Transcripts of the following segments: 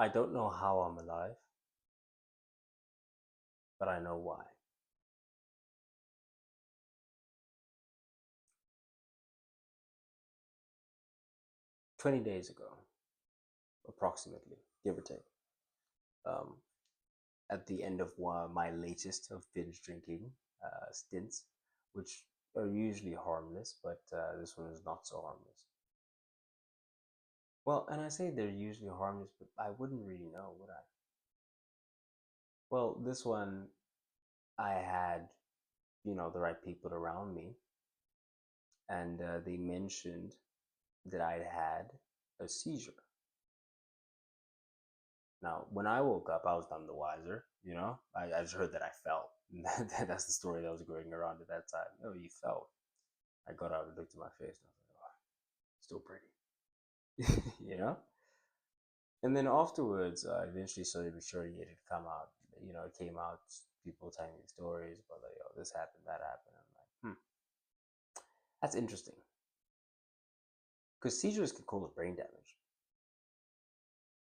I don't know how I'm alive, but I know why. 20 days ago, approximately, give or take, um, at the end of my latest of binge drinking stints, which are usually harmless, but this one is not so harmless. Well, and I say they're usually harmless, but I wouldn't really know, would I? Well, this one, I had, the right people around me, and they mentioned that I'd had a seizure. Now, when I woke up, I was none the wiser. I just heard that I fell. That's the story that was going around at that time. Oh, you fell. I got out and looked at my face, and I was like, oh, still pretty, you know. And then afterwards, eventually, slowly but surely, it had come out. It came out. People telling me stories about like, oh, this happened, that happened. I'm like, that's interesting. Because seizures can cause brain damage.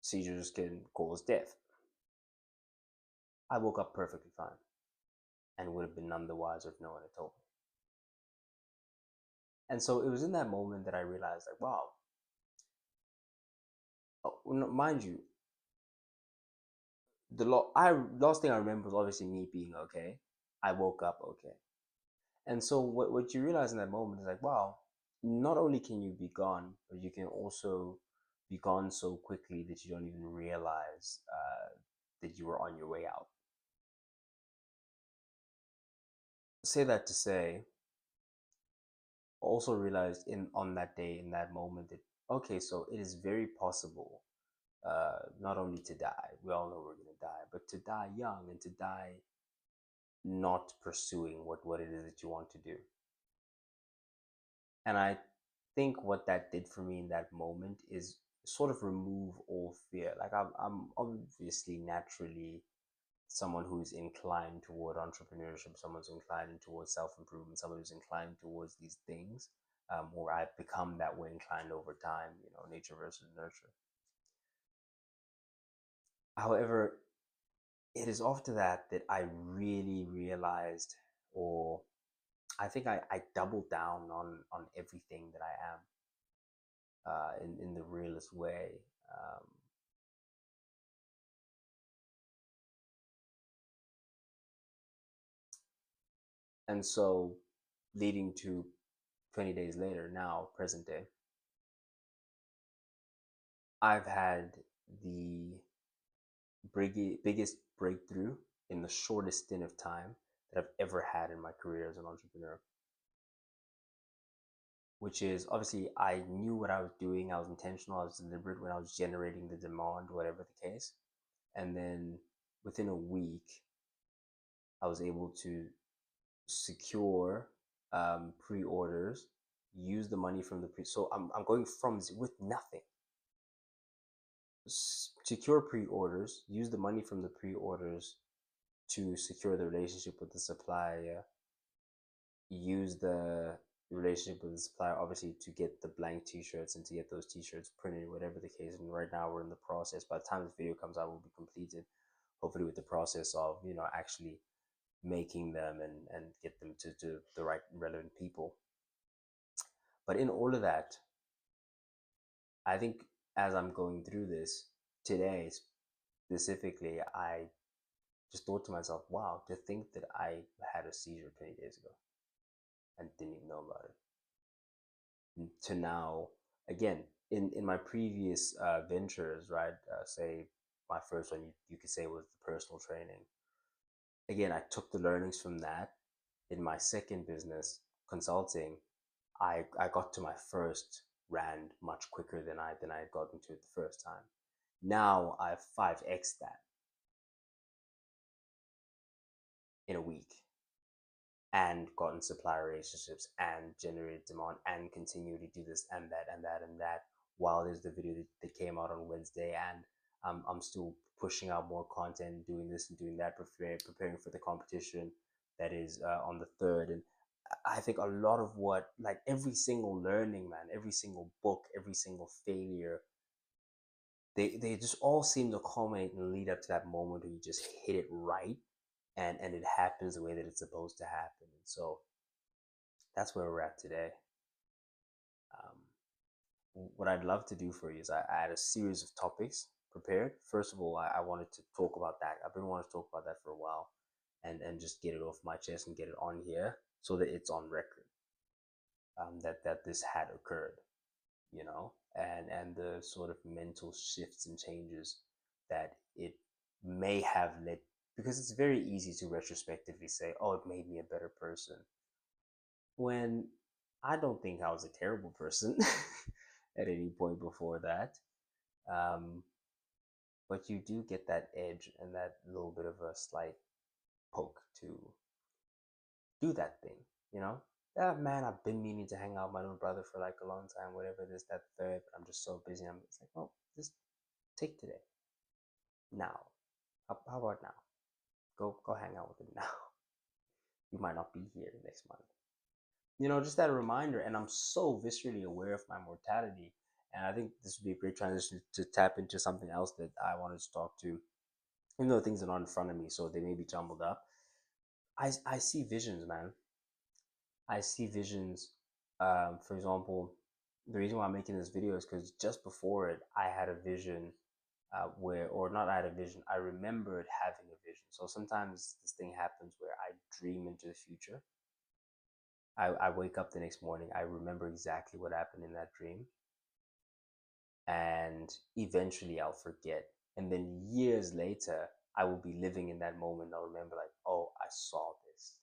Seizures can cause death. I woke up perfectly fine and would have been none the wiser if no one had told me. And so it was in that moment that I realized, like, wow, oh, mind you, last thing I remember was obviously me being okay. I woke up okay. And so what you realize in that moment is like, wow, not only can you be gone, but you can also be gone so quickly that you don't even realize that you were on your way out. Say that to say, also realized in on that day, in that moment, that okay, so it is very possible not only to die, we all know we're going to die, but to die young and to die not pursuing what it is that you want to do. And I think what that did for me in that moment is sort of remove all fear. Like I'm obviously naturally someone who's inclined toward entrepreneurship, someone who's inclined towards self-improvement, someone who's inclined towards these things, or I've become that way inclined over time, nature versus nurture. However, it is after that I really realized, or I think I doubled down on everything that I am, in the realest way. Um, and so, leading to 20 days later, now present day, I've had the biggest breakthrough in the shortest stint of time that I've ever had in my career as an entrepreneur. Which is obviously I knew what I was doing, I was intentional, I was deliberate when I was generating the demand, whatever the case. And then within a week, I was able to secure pre-orders, use the money from the pre. So I'm going from with nothing. Secure pre-orders, use the money from the pre-orders to secure the relationship with the supplier, use the relationship with the supplier obviously to get the blank t-shirts and to get those t-shirts printed, whatever the case. And right now we're in the process. By the time this video comes out, will be completed, hopefully, with the process of actually making them and get them to the right relevant people. But in all of that, I think as I'm going through this today specifically, I just thought to myself, wow, to think that I had a seizure 20 days ago and didn't even know about it. To now, again, in my previous ventures, right? Say my first one, you could say, was the personal training. Again, I took the learnings from that. In my second business, consulting, I got to my first rand much quicker than I had gotten to it the first time. Now I've 5x that in a week, and gotten supplier relationships and generated demand and continue to do this and that and that and that, while there's the video that came out on Wednesday, and I'm still pushing out more content, doing this and doing that, preparing for the competition that is on the 3rd. And I think a lot of what, like, every single learning, man, every single book, every single failure they just all seem to culminate and lead up to that moment where you just hit it right, and it happens the way that it's supposed to happen. And so that's where we're at today. What I'd love to do for you is I had a series of topics prepared. First of all, I wanted to talk about that. I've been wanting to talk about that for a while, and just get it off my chest and get it on here so that it's on record, that this had occurred, and the sort of mental shifts and changes that it may have led, because it's very easy to retrospectively say, oh, it made me a better person, when I don't think I was a terrible person at any point before that. Um, but you do get that edge and that little bit of a slight poke to do that thing, you know? Yeah, man, I've been meaning to hang out with my little brother for like a long time, whatever this, that, third, but I'm just so busy. It's like, oh, just take today. Now. How about now? Go hang out with him now. You might not be here next month. Just that reminder. And I'm so viscerally aware of my mortality. And I think this would be a great transition to tap into something else that I wanted to talk to, even though things are not in front of me, so they may be jumbled up. I see visions, man. I see visions. For example, the reason why I'm making this video is because just before it, I had a vision or not, I had a vision. I remembered having a vision. So sometimes this thing happens where I dream into the future. I wake up the next morning, I remember exactly what happened in that dream, and eventually I'll forget. And then years later, I will be living in that moment. I'll remember, like, oh, I saw this.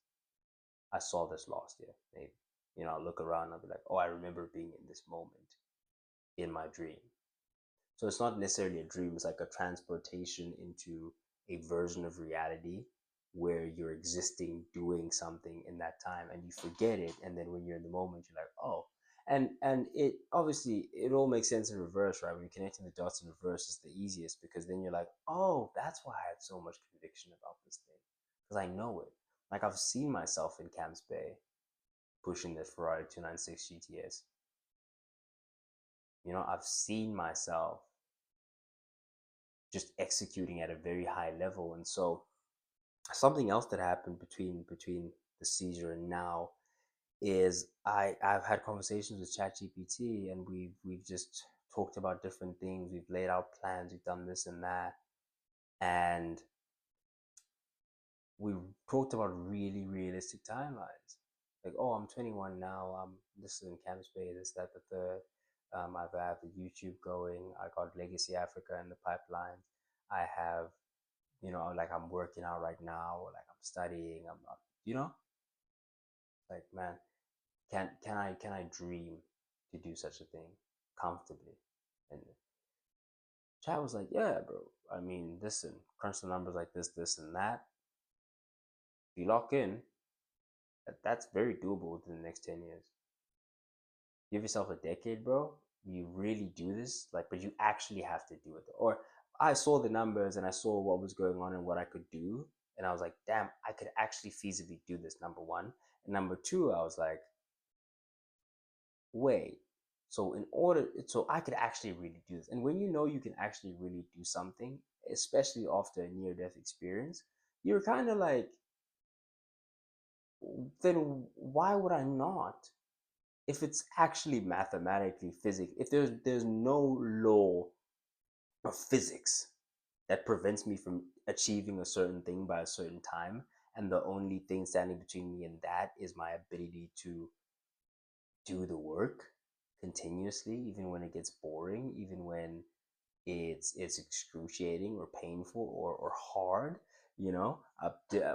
I saw this last year, maybe. I'll look around and I'll be like, oh, I remember being in this moment in my dream. So it's not necessarily a dream, it's like a transportation into a version of reality where you're existing doing something in that time and you forget it, and then when you're in the moment you're like, oh. And it obviously, it all makes sense in reverse, right? When you're connecting the dots in reverse is the easiest, because then you're like, oh, that's why I had so much conviction about this thing, because I know it. Like, I've seen myself in Camps Bay pushing the Ferrari 296 GTS. I've seen myself just executing at a very high level. And so something else that happened between the seizure and now is I've had conversations with ChatGPT, and we've just talked about different things. We've laid out plans, we've done this and that, and we talked about really realistic timelines. Like, oh, I'm 21 now. This is in Camps Bay, this, that, the third. I've had the YouTube going. I got Legacy Africa in the pipeline. I have, like, I'm working out right now. Like, I'm studying. I'm not, like, man, can I dream to do such a thing comfortably? And Chad was like, yeah, bro. I mean, listen, crunch the numbers like this, and that. If you lock in, that's very doable within the next 10 years. Give yourself a decade, bro. You really do this, like, but you actually have to do it. Or I saw the numbers and I saw what was going on and what I could do, and I was like, damn, I could actually feasibly do this. Number one, and number two, I was like, wait. So I could actually really do this. And when you know you can actually really do something, especially after a near-death experience, you're kind of like, then why would I not? If it's actually mathematically physics, if there's no law of physics that prevents me from achieving a certain thing by a certain time, and the only thing standing between me and that is my ability to do the work continuously, even when it gets boring, even when it's excruciating or painful or hard.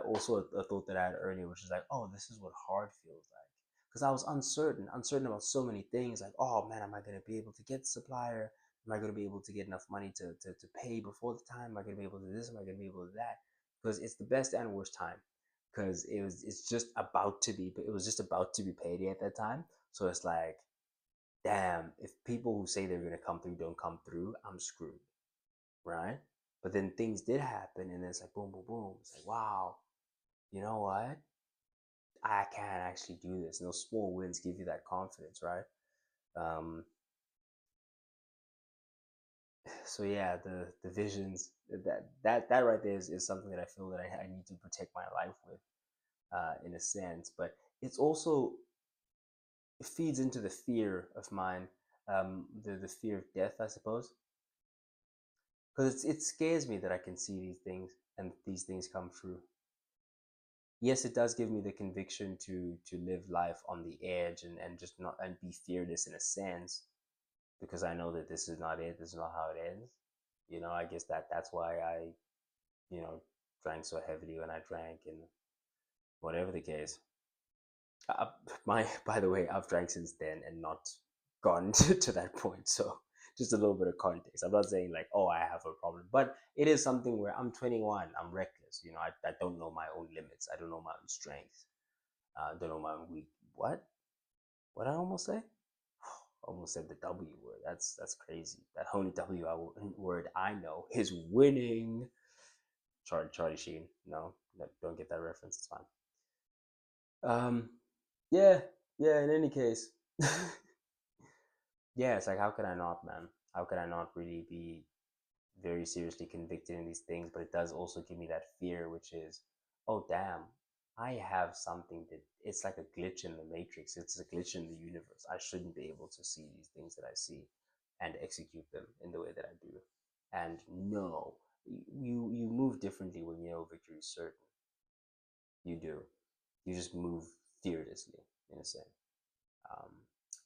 Also a thought that I had earlier, which is like, oh, this is what hard feels like, because I was uncertain about so many things. Like, oh man, am I going to be able to get the supplier? Am I going to be able to get enough money to pay before the time? Am I going to be able to do this? Am I going to be able to do that? Because it's the best and worst time, because it's just about to be, it was just about to be payday at that time. So it's like, damn, if people who say they're going to come through don't come through, I'm screwed, right? But then things did happen, and it's like, boom, boom, boom. It's like, wow, you know what? I can actually do this. And those small wins give you that confidence, right? Um, So yeah, the visions, that right there is something that I feel that I need to protect my life with, in a sense. But it's also, it feeds into the fear of mine, the fear of death, I suppose, because it scares me that I can see these things and these things come true. Yes, it does give me the conviction to live life on the edge, and just not, and be fearless in a sense, because I know that this is not it. This is not how it ends. I guess that's why I, drank so heavily when I drank, and whatever the case. I, by the way, I've drank since then and not gone to that point. So just a little bit of context. I'm not saying like, oh, I have a problem, but it is something where I'm 21. I'm reckless. I don't know my own limits. I don't know my own strengths. I don't know my own weak. What? What I almost say? Almost said the W word. That's crazy. That only word I know is winning. Charlie Sheen. No, no, don't get that reference. It's fine. Um, yeah, yeah. In any case, yeah. It's like, how could I not, man? How could I not really be very seriously convicted in these things? But it does also give me that fear, which is, oh damn, I have something that, it's like a glitch in the matrix. It's a glitch in the universe. I shouldn't be able to see these things that I see and execute them in the way that I do. And no, you move differently when you know victory is certain. You do. You just move fearlessly, in a sense. Um,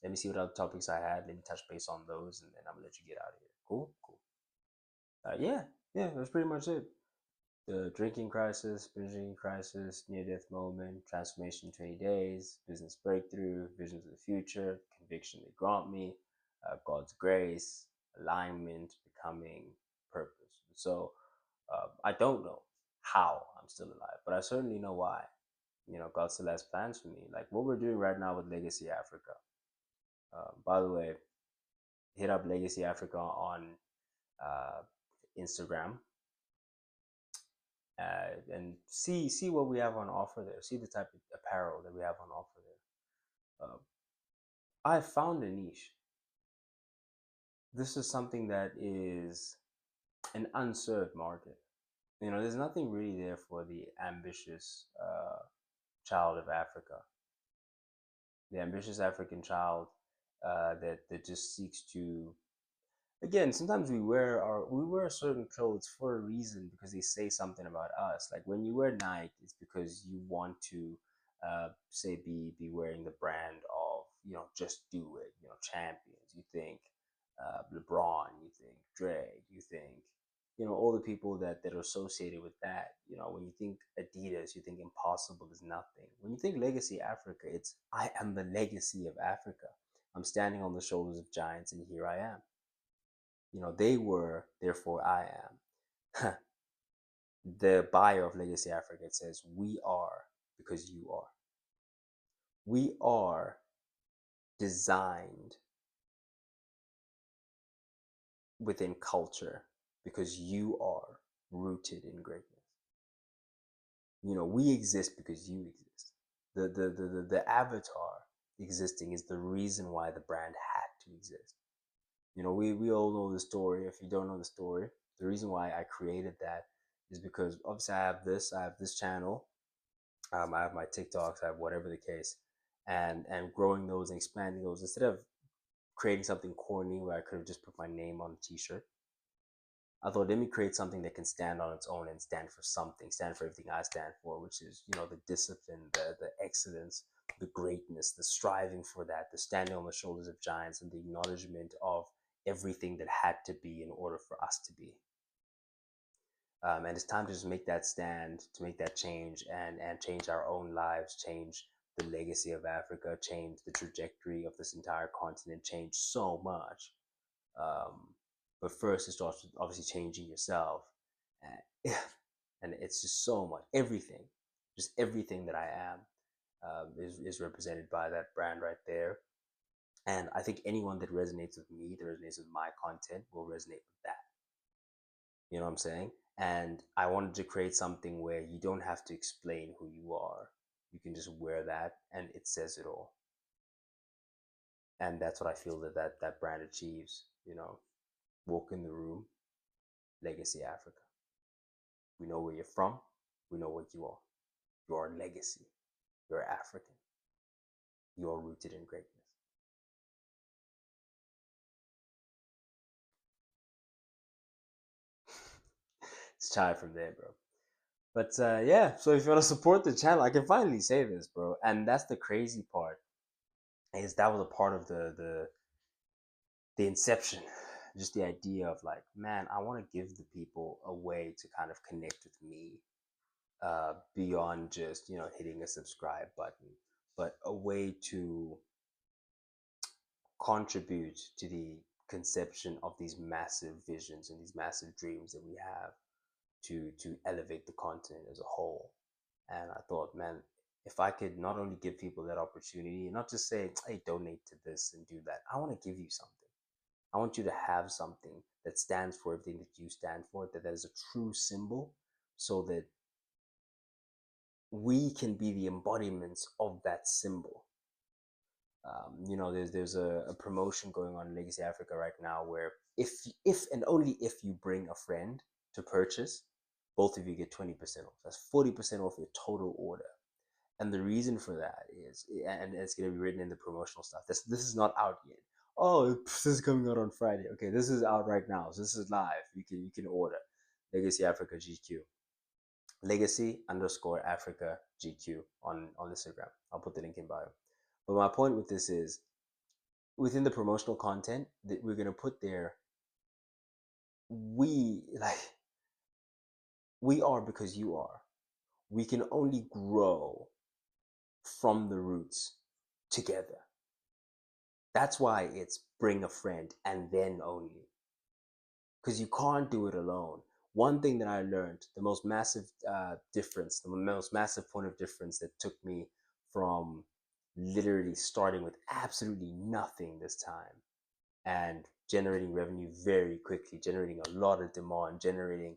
Let me see what other topics I had. Let me touch base on those, and then I'm gonna let you get out of here. Cool, cool. Yeah, yeah, that's pretty much it. The drinking crisis, binge drinking crisis, near death moment, transformation in 20 days, business breakthrough, visions of the future, conviction they grant me, God's grace, alignment, becoming, purpose. So I don't know how I'm still alive, but I certainly know why. God still has plans for me. Like what we're doing right now with Legacy Africa. By the way, hit up Legacy Africa on uh, Instagram, and see what we have on offer there. See the type of apparel that we have on offer there. I found a niche. This is something that is an unserved market. There's nothing really there for the ambitious child of Africa, the ambitious African child, that just seeks to, again, sometimes we wear certain clothes for a reason, because they say something about us. Like when you wear Nike, it's because you want to, say, be wearing the brand of, just do it, champions. You think LeBron, you think Dre, you think, all the people that are associated with that. When you think Adidas, you think impossible is nothing. When you think Legacy Africa, it's, I am the legacy of Africa. I'm standing on the shoulders of giants, and here I am. They were, therefore I am. The bio of Legacy Africa, it says, we are because you are. We are designed within culture because you are rooted in greatness. We exist because you exist. The avatar existing is the reason why the brand had to exist. We all know the story. If you don't know the story, the reason why I created that is because obviously I have this channel, I have my TikToks, I have whatever the case, and growing those and expanding those, instead of creating something corny where I could have just put my name on a T-shirt. I thought, let me create something that can stand on its own and stand for something, stand for everything I stand for, which is, the discipline, the excellence, the greatness, the striving for that, the standing on the shoulders of giants, and the acknowledgement of everything that had to be in order for us to be. And it's time to just make that stand, to make that change, and change our own lives, change the legacy of Africa, change the trajectory of this entire continent, change so much. Um, but first, it starts with obviously changing yourself, and, and it's just so much. Everything, just everything that I am, is represented by that brand right there. And I think anyone that resonates with me, that resonates with my content, will resonate with that. You know what I'm saying? And I wanted to create something where you don't have to explain who you are. You can just wear that, and it says it all. And that's what I feel that brand achieves. Walk in the room, Legacy Africa. We know where you're from. We know what you are. You are legacy. You're African. You are rooted in greatness. It's chai from there, bro. But yeah, so if you want to support the channel, I can finally say this, bro. And that's the crazy part, is that was a part of the inception, just the idea of like, man, I want to give the people a way to kind of connect with me, beyond just hitting a subscribe button, but a way to contribute to the conception of these massive visions and these massive dreams that we have to elevate the continent as a whole. And I thought, man, if I could not only give people that opportunity and not just say, hey, donate to this and do that, I want to give you something. I want you to have something that stands for everything that you stand for, that is a true symbol, so that we can be the embodiments of that symbol. There's a promotion going on in Legacy Africa right now where if and only if you bring a friend to purchase, both of you get 20% off. That's 40% off your total order. And the reason for that is, and it's going to be written in the promotional stuff. This is not out yet. Oh, this is coming out on Friday. Okay, this is out right now. So this is live. You can order Legacy Africa GQ. Legacy underscore Africa GQ on Instagram. I'll put the link in bio. But my point with this is, within the promotional content that we're gonna put there, we like we are because you are. We can only grow from the roots together. That's why it's bring a friend and then only. Because you can't do it alone. One thing that I learned, the most massive difference, the most massive point of difference that took me from literally starting with absolutely nothing this time and generating revenue very quickly, generating a lot of demand, generating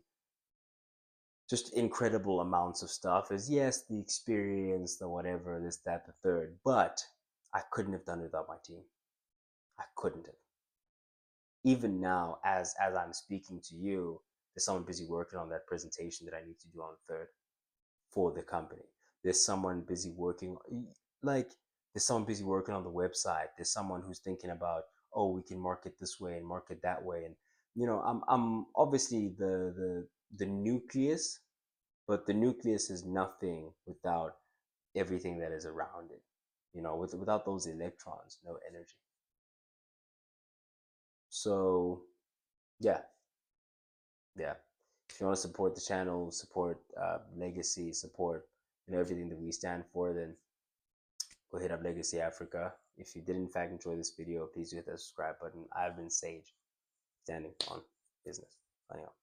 just incredible amounts of stuff, is yes, the experience, the whatever, this, that, the third, but I couldn't have done it without my team. I couldn't have. Even now, as I'm speaking to you, there's someone busy working on that presentation that I need to do on the third for the company. There's someone busy working, like there's someone busy working on the website. There's someone who's thinking about, oh, we can market this way and market that way. And I'm obviously the nucleus, but the nucleus is nothing without everything that is around it. Without those electrons, no energy. So yeah, yeah. If you want to support the channel, support Legacy, support everything that we stand for, then go hit up Legacy Africa. If you did in fact enjoy this video, please do hit that subscribe button. I've been Sage, standing on business. Signing out.